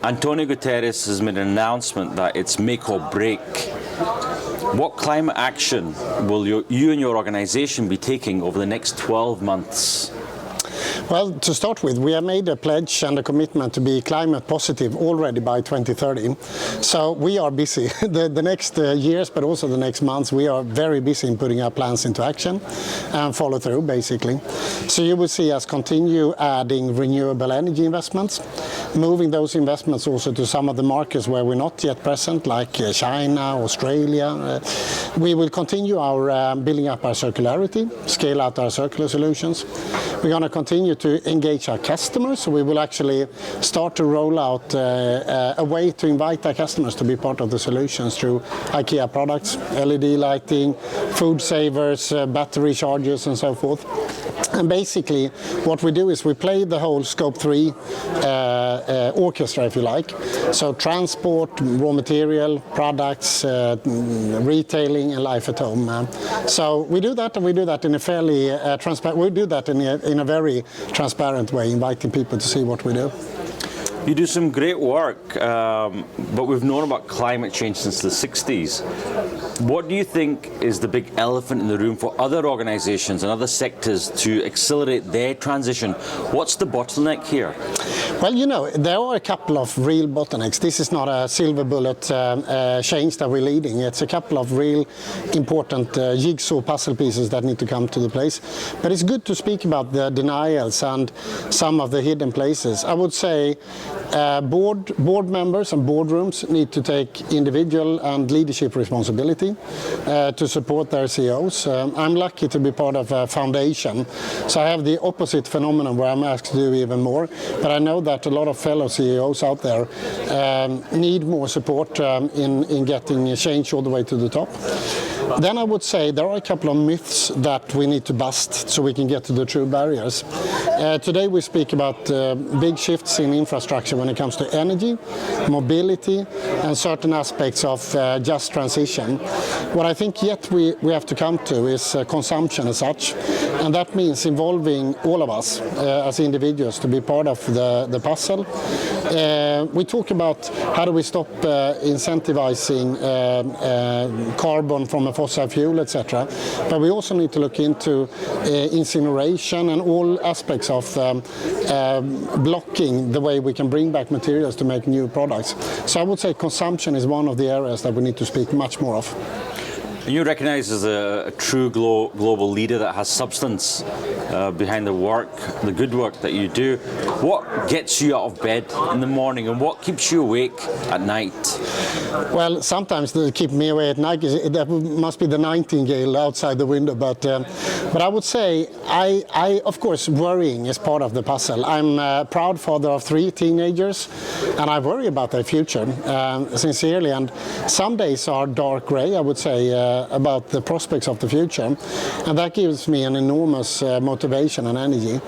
Antonio Guterres has made an announcement that it's make or break. What climate action will you and your organisation be taking over the next 12 months? Well, to start with, we have made a pledge and a commitment to be climate positive already by 2030. So we are busy. The next years, but also the next months, we are very busy in putting our plans into action and follow through, basically. So you will see us continue adding renewable energy investments, moving those investments also to some of the markets where we're not yet present, like China, Australia. We will continue our building up our circularity, scale out our circular solutions. We're going to continue to engage our customers. So we will actually start to roll out a way to invite our customers to be part of the solutions through IKEA products, LED lighting, food savers, battery chargers and so forth. And basically what we do is we play the whole Scope 3 orchestra, if you like. So transport, raw material, products, retailing and life at home. So we do that, and we do that in a fairly transparent, we do that in a very transparent way, inviting people to see what we do. You do some great work, but we've known about climate change since the 60s. What do you think is the big elephant in the room for other organisations and other sectors to accelerate their transition? What's the bottleneck here? Well, you know, there are a couple of real bottlenecks. This is not a silver bullet change that we're leading. It's a couple of real important jigsaw puzzle pieces that need to come to the place. But it's good to speak about the denials and some of the hidden places. I would say board members and boardrooms need to take individual and leadership responsibility to support their CEOs. I'm lucky to be part of a foundation, so I have the opposite phenomenon where I'm asked to do even more, but I know that a lot of fellow CEOs out there need more support in getting change all the way to the top. Then I would say there are a couple of myths that we need to bust so we can get to the true barriers. Today we speak about big shifts in infrastructure when it comes to energy, mobility and certain aspects of just transition. What I think yet we have to come to is consumption as such, and that means involving all of us as individuals to be part of the puzzle. We talk about how do we stop incentivizing carbon from a fossil fuel, etc. But we also need to look into incineration and all aspects of blocking the way we can bring back materials to make new products. So I would say consumption is one of the areas that we need to speak much more of. You're recognised as a true global leader that has substance behind the work, the good work that you do. What gets you out of bed in the morning and what keeps you awake at night? Well, sometimes they keep me awake at night. That must be the nightingale outside the window. But I would say, I of course, worrying is part of the puzzle. I'm a proud father of 3 teenagers, and I worry about their future, sincerely. And some days are dark grey, I would say, about the prospects of the future, and that gives me an enormous motivation and energy.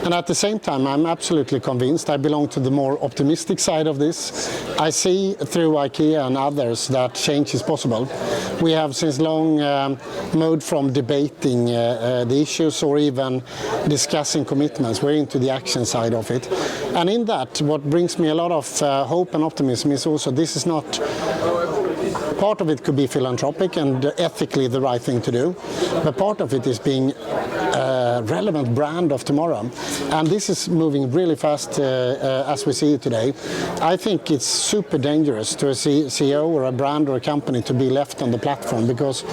And at the same time, I'm absolutely convinced I belong to the more optimistic side of this. I see through IKEA and others that change is possible. We have since long moved from debating the issues or even discussing commitments. We're into the action side of it, and in that what brings me a lot of hope and optimism is also this is not part of it could be philanthropic and ethically the right thing to do, but part of it is being a relevant brand of tomorrow. And this is moving really fast as we see it today. I think it's super dangerous to a CEO or a brand or a company to be left on the platform, because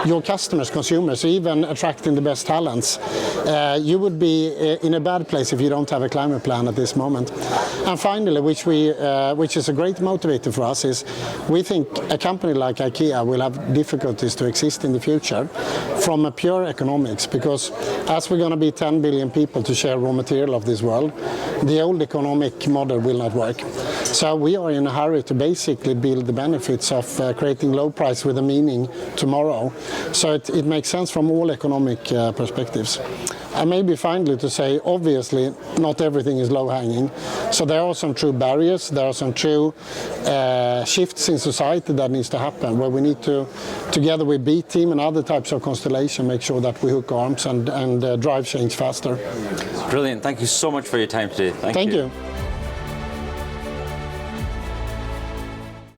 your customers, consumers, even attracting the best talents, you would be in a bad place if you don't have a climate plan at this moment. And finally, which is a great motivator for us, is we think a company like IKEA will have difficulties to exist in the future from a pure economics, because as we're going to be 10 billion people to share raw material of this world, the old economic model will not work. So we are in a hurry to basically build the benefits of creating low price with a meaning tomorrow. So it makes sense from all economic perspectives. And maybe finally to say, obviously, not everything is low-hanging. So there are some true barriers, there are some true shifts in society that needs to happen, where we need to, together with B Team and other types of constellation, make sure that we hook arms and drive change faster. Brilliant. Thank you so much for your time today. Thank you.